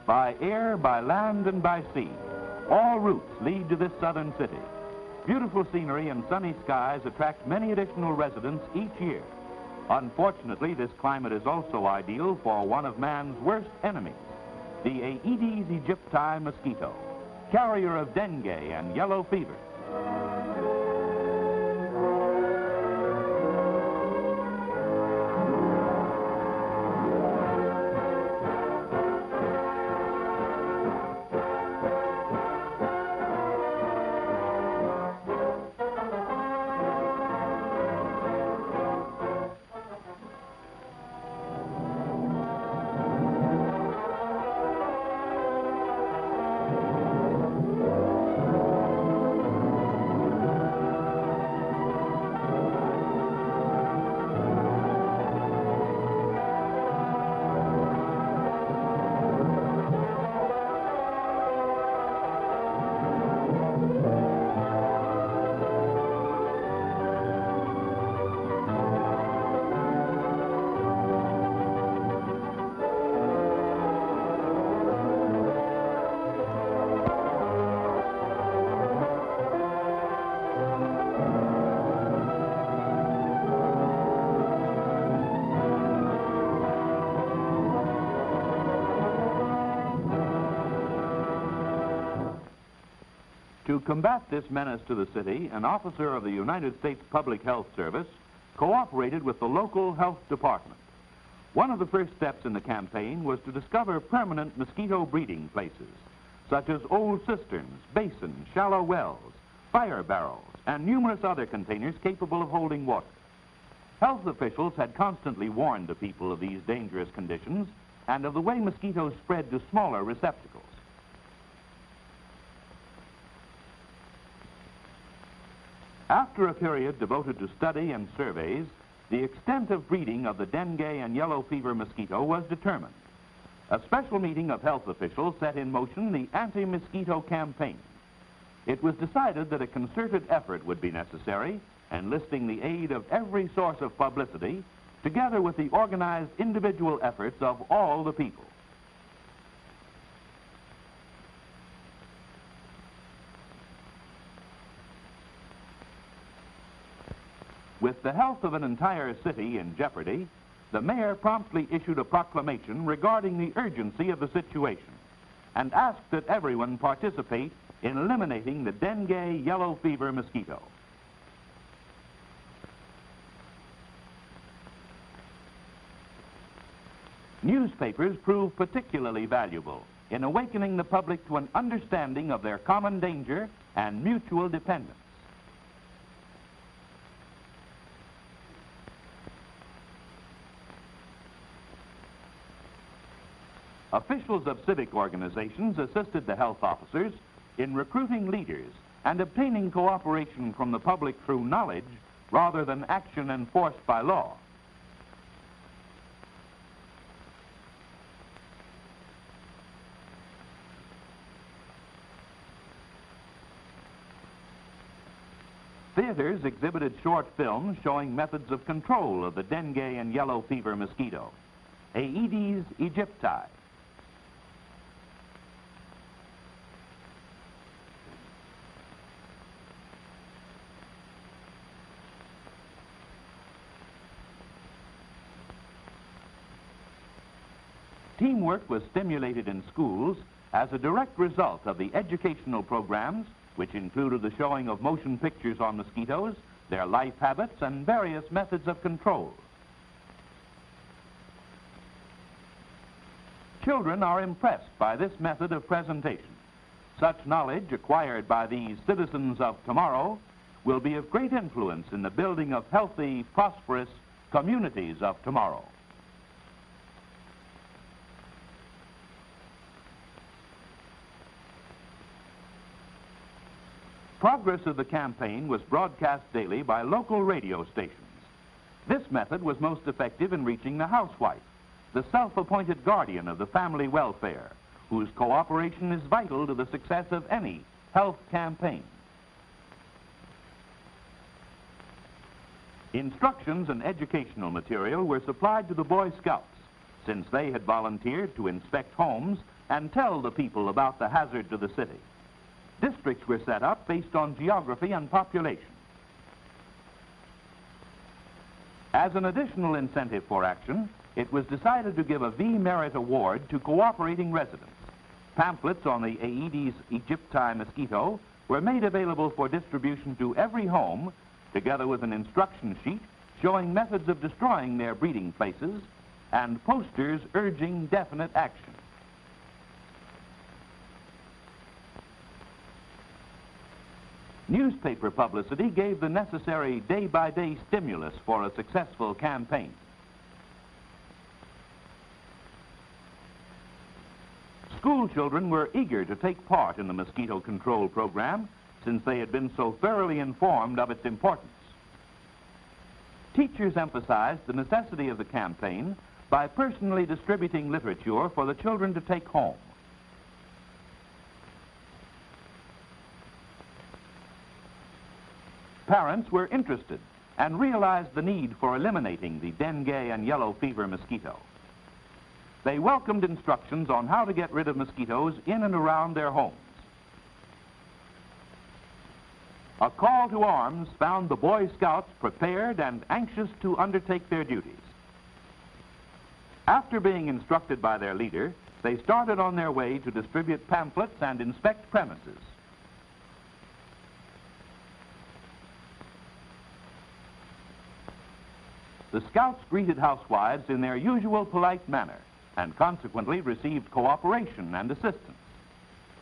By air, by land, and by sea, all routes lead to this southern city. Beautiful scenery and sunny skies attract many additional residents each year. Unfortunately, this climate is also ideal for one of man's worst enemies, the Aedes aegypti mosquito, carrier of dengue and yellow fever. To combat this menace to the city, an officer of the United States Public Health Service cooperated with the local health department. One of the first steps in the campaign was to discover permanent mosquito breeding places, such as old cisterns, basins, shallow wells, fire barrels, and numerous other containers capable of holding water. Health officials had constantly warned the people of these dangerous conditions and of the way mosquitoes spread to smaller receptacles. After a period devoted to study and surveys, the extent of breeding of the dengue and yellow fever mosquito was determined. A special meeting of health officials set in motion the anti-mosquito campaign. It was decided that a concerted effort would be necessary, enlisting the aid of every source of publicity, together with the organized individual efforts of all the people. With the health of an entire city in jeopardy, the mayor promptly issued a proclamation regarding the urgency of the situation and asked that everyone participate in eliminating the dengue yellow fever mosquito. Newspapers proved particularly valuable in awakening the public to an understanding of their common danger and mutual dependence. Officials of civic organizations assisted the health officers in recruiting leaders and obtaining cooperation from the public through knowledge rather than action enforced by law. Theaters exhibited short films showing methods of control of the dengue and yellow fever mosquito, Aedes aegypti. Teamwork was stimulated in schools as a direct result of the educational programs, which included the showing of motion pictures on mosquitoes, their life habits, and various methods of control. Children are impressed by this method of presentation. Such knowledge acquired by these citizens of tomorrow will be of great influence in the building of healthy, prosperous communities of tomorrow. Progress of the campaign was broadcast daily by local radio stations. This method was most effective in reaching the housewife, the self-appointed guardian of the family welfare, whose cooperation is vital to the success of any health campaign. Instructions and educational material were supplied to the Boy Scouts, since they had volunteered to inspect homes and tell the people about the hazard to the city. Districts were set up based on geography and population. As an additional incentive for action, it was decided to give a V-Merit Award to cooperating residents. Pamphlets on the Aedes aegypti mosquito were made available for distribution to every home, together with an instruction sheet showing methods of destroying their breeding places and posters urging definite action. Newspaper publicity gave the necessary day-by-day stimulus for a successful campaign. School children were eager to take part in the mosquito control program since they had been so thoroughly informed of its importance. Teachers emphasized the necessity of the campaign by personally distributing literature for the children to take home. Parents were interested and realized the need for eliminating the dengue and yellow fever mosquito. They welcomed instructions on how to get rid of mosquitoes in and around their homes. A call to arms found the Boy Scouts prepared and anxious to undertake their duties. After being instructed by their leader, they started on their way to distribute pamphlets and inspect premises. The Scouts greeted housewives in their usual polite manner and consequently received cooperation and assistance.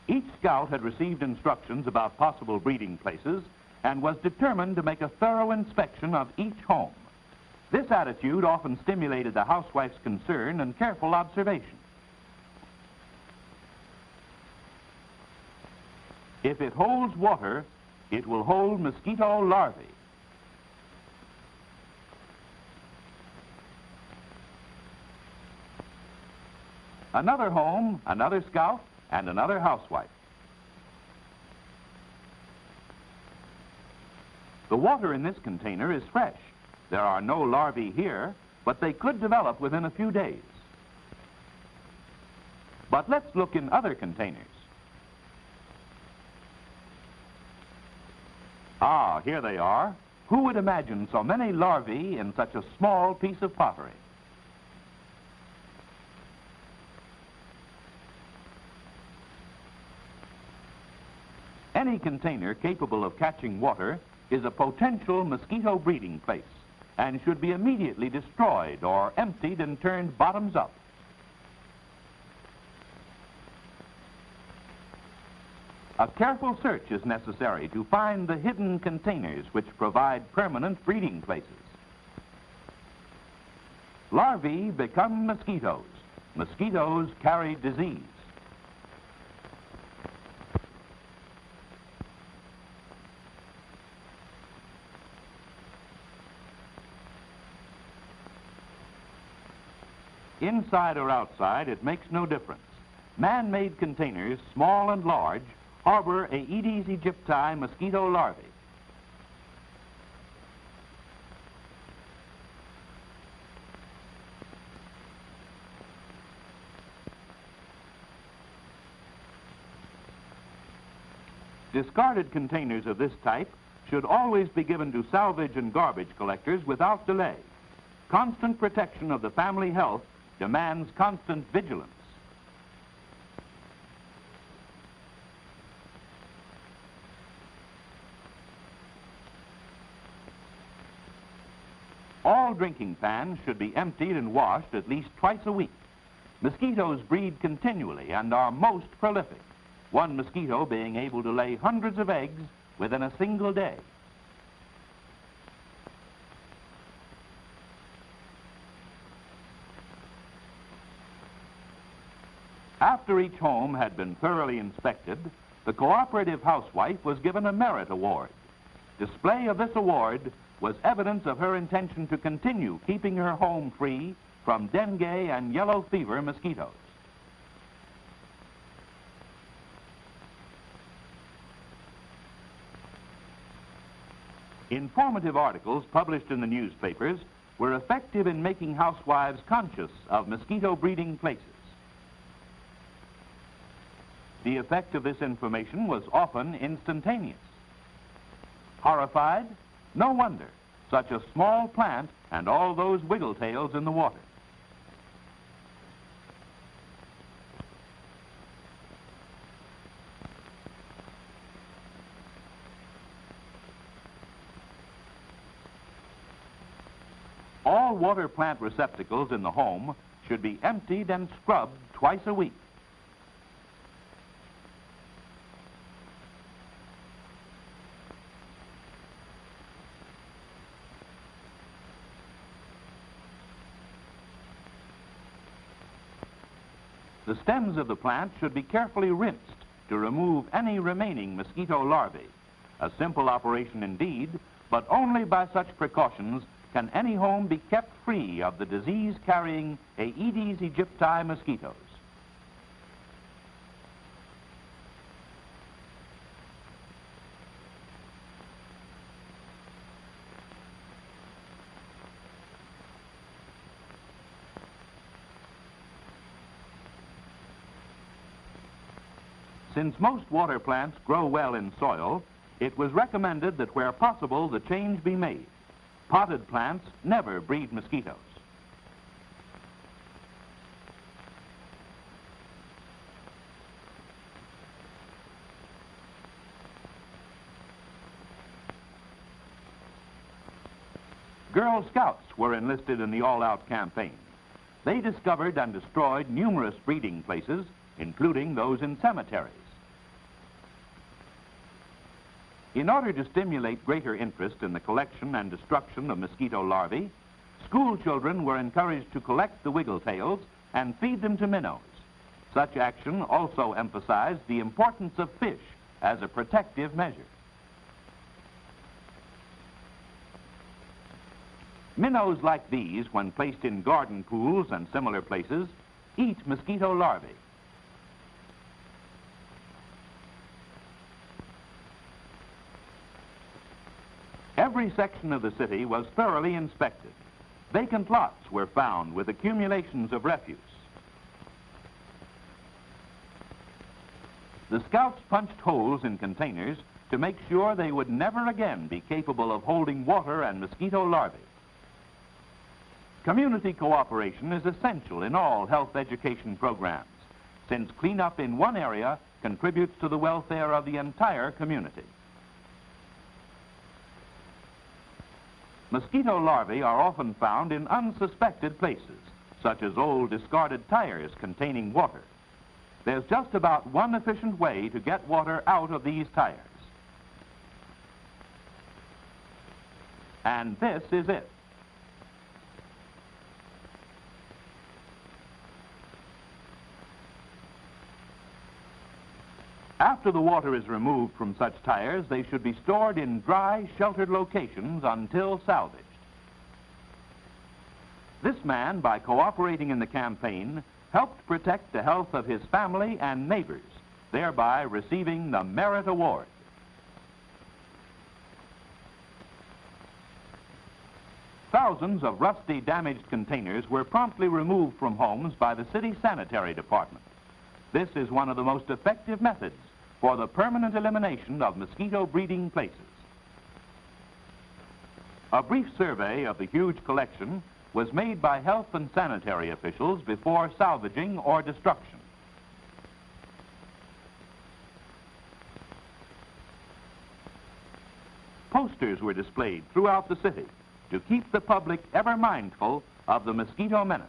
Each Scout had received instructions about possible breeding places and was determined to make a thorough inspection of each home. This attitude often stimulated the housewife's concern and careful observation. If it holds water, it will hold mosquito larvae. Another home, another Scout, and another housewife. The water in this container is fresh. There are no larvae here, but they could develop within a few days. But let's look in other containers. Ah, here they are. Who would imagine so many larvae in such a small piece of pottery? Any container capable of catching water is a potential mosquito breeding place and should be immediately destroyed or emptied and turned bottoms up. A careful search is necessary to find the hidden containers which provide permanent breeding places. Larvae become mosquitoes. Mosquitoes carry disease. Inside or outside, it makes no difference. Man-made containers, small and large, harbor Aedes aegypti mosquito larvae. Discarded containers of this type should always be given to salvage and garbage collectors without delay. Constant protection of the family health demands constant vigilance. All drinking pans should be emptied and washed at least twice a week. Mosquitoes breed continually and are most prolific, one mosquito being able to lay hundreds of eggs within a single day. After each home had been thoroughly inspected, the cooperative housewife was given a merit award. Display of this award was evidence of her intention to continue keeping her home free from dengue and yellow fever mosquitoes. Informative articles published in the newspapers were effective in making housewives conscious of mosquito breeding places. The effect of this information was often instantaneous. Horrified? No wonder. Such a small plant and all those wiggle tails in the water. All water plant receptacles in the home should be emptied and scrubbed twice a week. The stems of the plant should be carefully rinsed to remove any remaining mosquito larvae. A simple operation indeed, but only by such precautions can any home be kept free of the disease-carrying Aedes aegypti mosquitoes. Since most water plants grow well in soil, it was recommended that where possible the change be made. Potted plants never breed mosquitoes. Girl Scouts were enlisted in the all-out campaign. They discovered and destroyed numerous breeding places, including those in cemeteries. In order to stimulate greater interest in the collection and destruction of mosquito larvae, school children were encouraged to collect the wiggle tails and feed them to minnows. Such action also emphasized the importance of fish as a protective measure. Minnows like these, when placed in garden pools and similar places, eat mosquito larvae. Every section of the city was thoroughly inspected. Vacant lots were found with accumulations of refuse. The Scouts punched holes in containers to make sure they would never again be capable of holding water and mosquito larvae. Community cooperation is essential in all health education programs, since cleanup in one area contributes to the welfare of the entire community. Mosquito larvae are often found in unsuspected places, such as old discarded tires containing water. There's just about one efficient way to get water out of these tires. And this is it. After the water is removed from such tires, they should be stored in dry, sheltered locations until salvaged. This man, by cooperating in the campaign, helped protect the health of his family and neighbors, thereby receiving the Merit Award. Thousands of rusty, damaged containers were promptly removed from homes by the city sanitary department. This is one of the most effective methods for the permanent elimination of mosquito breeding places. A brief survey of the huge collection was made by health and sanitary officials before salvaging or destruction. Posters were displayed throughout the city to keep the public ever mindful of the mosquito menace.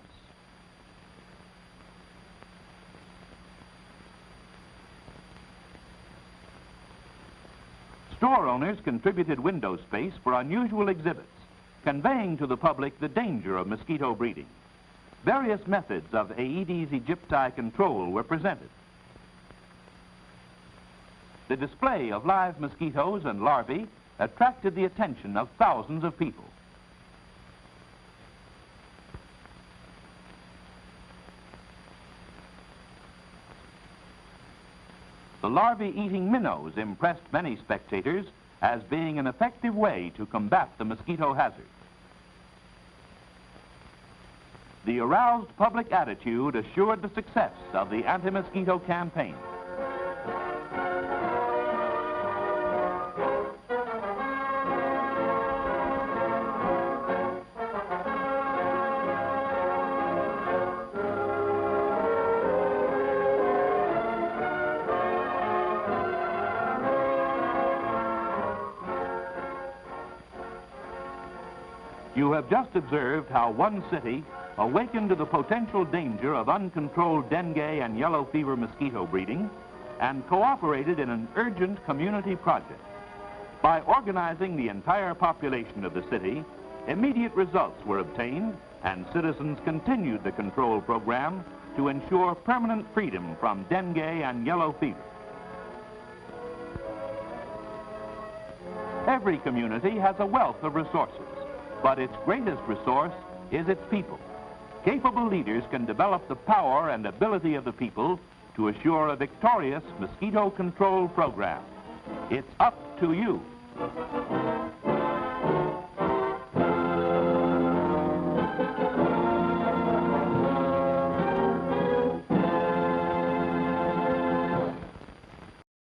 Store owners contributed window space for unusual exhibits, conveying to the public the danger of mosquito breeding. Various methods of Aedes aegypti control were presented. The display of live mosquitoes and larvae attracted the attention of thousands of people. The larvae-eating minnows impressed many spectators as being an effective way to combat the mosquito hazard. The aroused public attitude assured the success of the anti-mosquito campaign. You have just observed how one city awakened to the potential danger of uncontrolled dengue and yellow fever mosquito breeding and cooperated in an urgent community project. By organizing the entire population of the city, immediate results were obtained and citizens continued the control program to ensure permanent freedom from dengue and yellow fever. Every community has a wealth of resources, but its greatest resource is its people. Capable leaders can develop the power and ability of the people to assure a victorious mosquito control program. It's up to you.